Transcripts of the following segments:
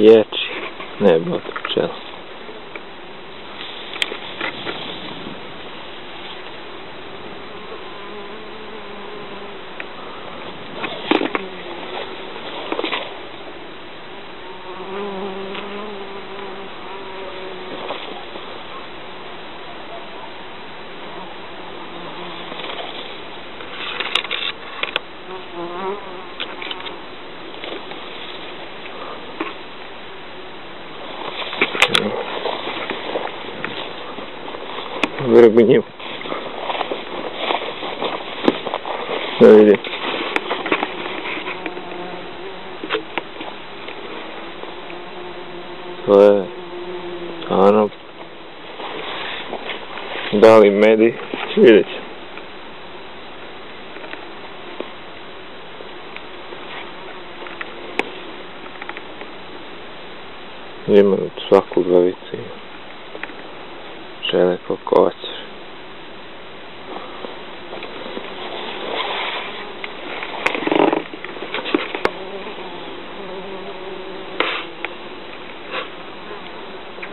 Ječi, ne bot pčela. Вырубнил. Смотри. To je da li medi, vidjet ću. Ima svaku glavicu, žele koliko hoćeš.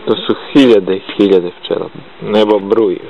To su hiljade i hiljade pčela, nebo bruji.